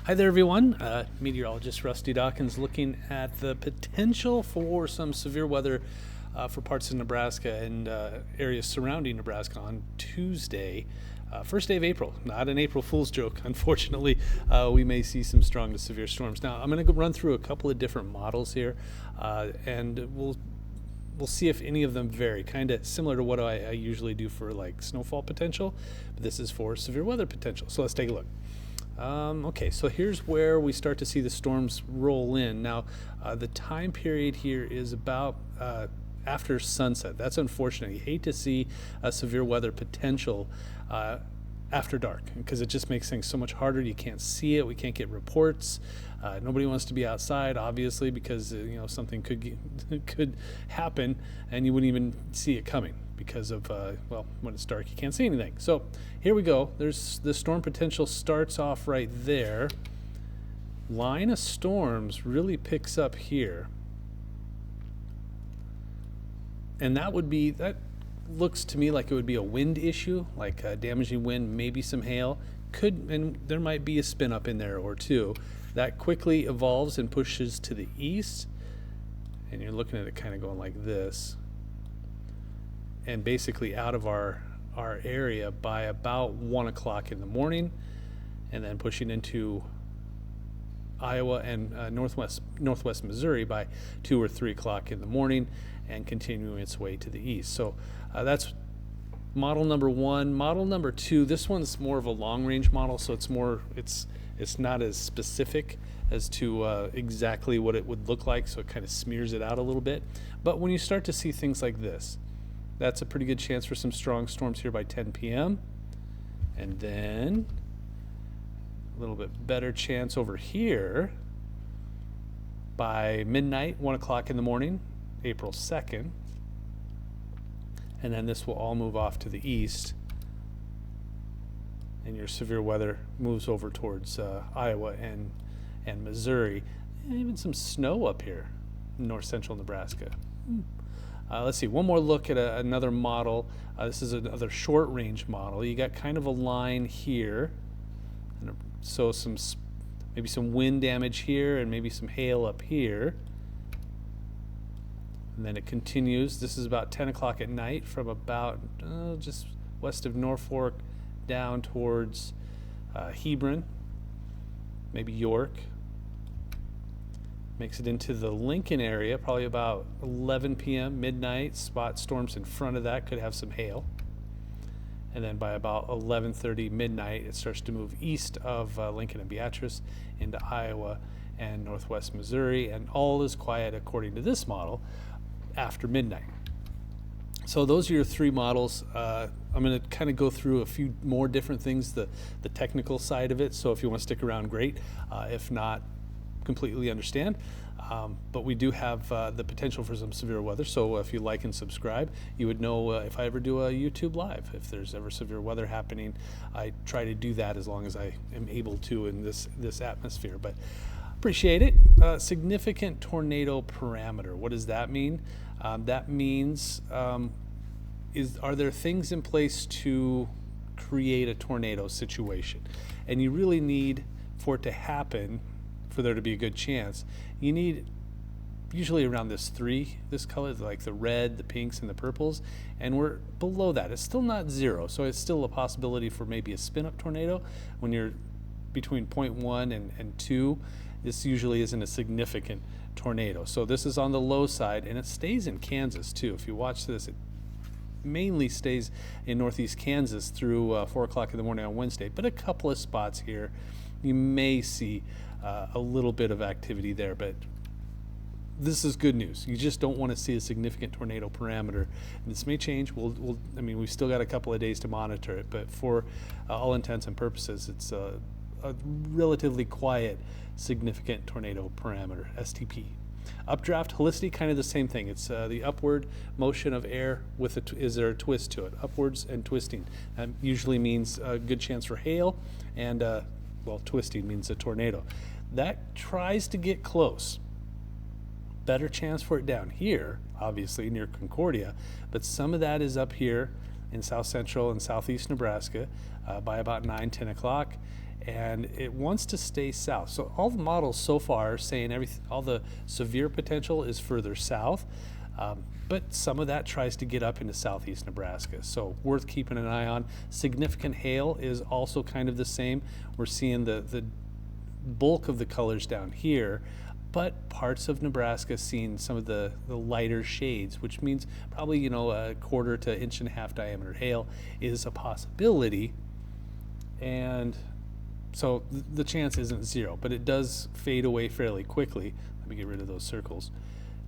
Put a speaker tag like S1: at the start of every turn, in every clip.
S1: Hi there, everyone. Meteorologist Rusty Dawkins looking at the potential for some severe weather for parts of Nebraska and areas surrounding Nebraska on Tuesday, first day of April. Not an April Fool's joke, unfortunately. We may see some strong to severe storms. Now, I'm going to run through a couple of different models here, and we'll see if any of them vary, kind of similar to what I usually do for like snowfall potential, but this is for severe weather potential. So let's take a look. Okay, so here's where we start to see the storms roll in. Now, the time period here is about after sunset. That's unfortunate. You hate to see a severe weather potential after dark because it just makes things so much harder. You can't see it. We can't get reports. Nobody wants to be outside, obviously, because something could happen and you wouldn't even see it coming because of when it's dark you can't see anything. So here we go. There's the storm potential starts off right there. Line of storms really picks up here, and that looks to me like it would be a wind issue, like a damaging wind, maybe some hail. And there might be a spin up in there or two. That quickly evolves and pushes to the east, and you're looking at it kind of going like this, and basically out of our area by about 1 o'clock in the morning, and then pushing into Iowa and northwest Missouri by 2 or 3 o'clock in the morning, and continuing its way to the east. So that's model number one. Model number two, this one's more of a long range model, so it's not as specific as to exactly what it would look like, so it kind of smears it out a little bit. But when you start to see things like this, that's a pretty good chance for some strong storms here by 10 p.m. And then a little bit better chance over here by midnight, 1 o'clock in the morning, April 2nd. And then this will all move off to the east, and your severe weather moves over towards Iowa and Missouri, and even some snow up here in north central Nebraska. Let's see, one more look at another model. This is another short range model. You got kind of a line here, and so maybe some wind damage here and maybe some hail up here. And then it continues. This is about 10 o'clock at night from about just west of Norfolk down towards Hebron, maybe York. Makes it into the Lincoln area, probably about 11 p.m., midnight. Spot storms in front of that could have some hail. And then by about 11:30 midnight, it starts to move east of Lincoln and Beatrice into Iowa and northwest Missouri, and all is quiet according to this model after midnight. So those are your three models. I'm going to kind of go through a few more different things, the technical side of it. So if you want to stick around, great. If not, completely understand. But we do have the potential for some severe weather. So if you like and subscribe, you would know if I ever do a YouTube live. If there's ever severe weather happening, I try to do that as long as I am able to in this atmosphere. But appreciate it. Significant tornado parameter. What does that mean? That means are there things in place to create a tornado situation? And you really need, for it to happen, for there to be a good chance, you need usually around this color, like the red, the pinks, and the purples, and we're below that. It's still not zero, so it's still a possibility for maybe a spin-up tornado. When you're between 0.1 and 2, this usually isn't a significant tornado. So this is on the low side, and it stays in Kansas too. If you watch this, it mainly stays in northeast Kansas through 4 o'clock in the morning on Wednesday, but a couple of spots here you may see a little bit of activity there, but this is good news. You just don't want to see a significant tornado parameter. And this may change. We've still got a couple of days to monitor it, but for all intents and purposes, it's a relatively quiet, significant tornado parameter, STP. Updraft, helicity, kind of the same thing. It's the upward motion of air is there a twist to it? Upwards and twisting. That usually means a good chance for hail, and twisting means a tornado. That tries to get close. Better chance for it down here, obviously near Concordia, but some of that is up here in south central and southeast Nebraska by about 9-10 o'clock, and it wants to stay south. So all the models so far are saying all the severe potential is further south, but some of that tries to get up into southeast Nebraska. So worth keeping an eye on. Significant hail is also kind of the same. We're seeing the bulk of the colors down here, but parts of Nebraska seeing some of the lighter shades, which means probably, a 1/4 to 1.5 inch diameter hail is a possibility. And so the chance isn't zero, but it does fade away fairly quickly. Let me get rid of those circles.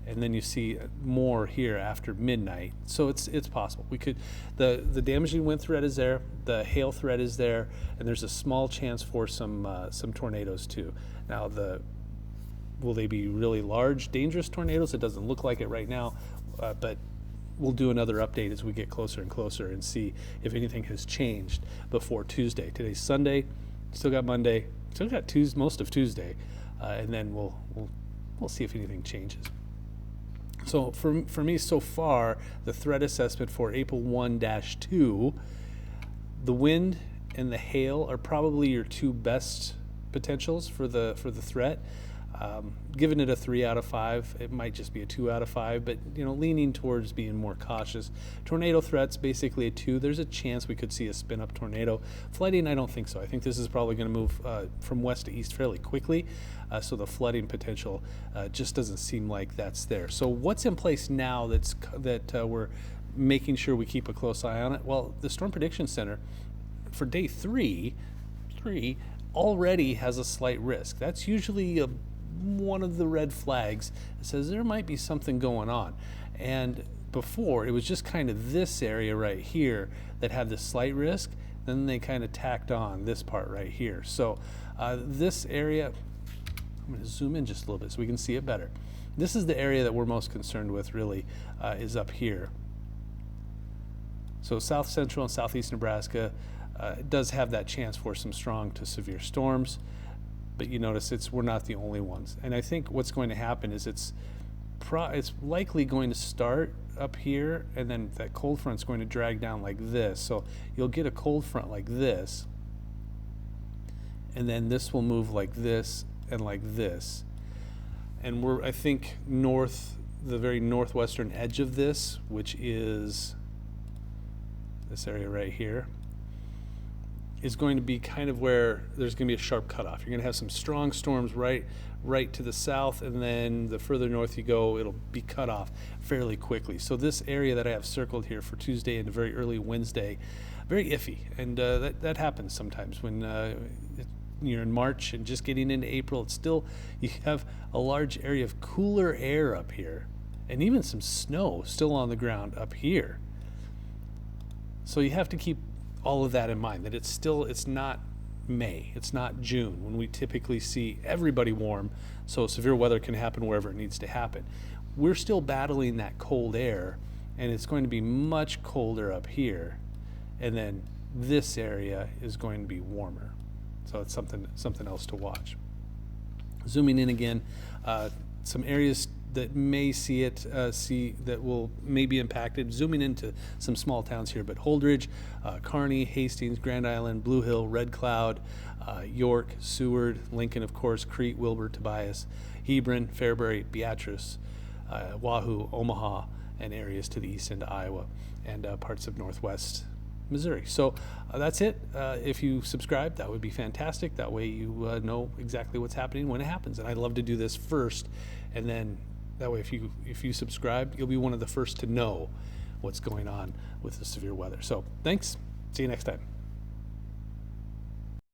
S1: And then you see more here after midnight. So it's possible. We could, the damaging wind threat is there, the hail threat is there, and there's a small chance for some tornadoes too. Now will they be really large, dangerous tornadoes? It doesn't look like it right now, but we'll do another update as we get closer and closer and see if anything has changed before Tuesday. Today's Sunday, still got Monday, still got most of Tuesday, and then we'll see if anything changes. So for me so far, the threat assessment for April 1-2, the wind and the hail are probably your two best potentials for the threat. Giving it a 3 out of 5, it might just be a 2 out of 5, but leaning towards being more cautious. Tornado threats, basically a 2. There's a chance we could see a spin-up tornado. Flooding, I don't think so. I think this is probably going to move from west to east fairly quickly, so the flooding potential just doesn't seem like that's there. So what's in place now that we're making sure we keep a close eye on it? Well, the Storm Prediction Center for day 3 already has a slight risk. That's usually one of the red flags that says there might be something going on. And before, it was just kind of this area right here that had the slight risk. Then they kind of tacked on this part right here. So this area, I'm going to zoom in just a little bit so we can see it better. This is the area that we're most concerned with, really, is up here. So south central and southeast Nebraska does have that chance for some strong to severe storms. But you notice we're not the only ones. And I think what's going to happen is it's likely going to start up here, and then that cold front's going to drag down like this. So you'll get a cold front like this, and then this will move like this and like this. And we're, I think, the very northwestern edge of this, which is this area right here, is going to be kind of where there's going to be a sharp cutoff. You're going to have some strong storms right to the south, and then the further north you go, it'll be cut off fairly quickly. So this area that I have circled here for Tuesday and very early Wednesday, very iffy, and that happens sometimes when you're in March and just getting into April. It's still, you have a large area of cooler air up here, and even some snow still on the ground up here. So you have to keep all of that in mind, that it's not May, it's not June, when we typically see everybody warm, so severe weather can happen wherever it needs to happen. We're still battling that cold air, and it's going to be much colder up here, and then this area is going to be warmer. So it's something else to watch. Zooming in again, some areas that may see that may be impacted. Zooming into some small towns here, but Holdridge, Kearney, Hastings, Grand Island, Blue Hill, Red Cloud, York, Seward, Lincoln, of course, Crete, Wilbur, Tobias, Hebron, Fairbury, Beatrice, Wahoo, Omaha, and areas to the east into Iowa, and parts of northwest Missouri. So that's it. If you subscribe, that would be fantastic. That way you know exactly what's happening when it happens. And I'd love to do this first, and then that way if you subscribe, you'll be one of the first to know what's going on with the severe weather. So thanks. See you next time.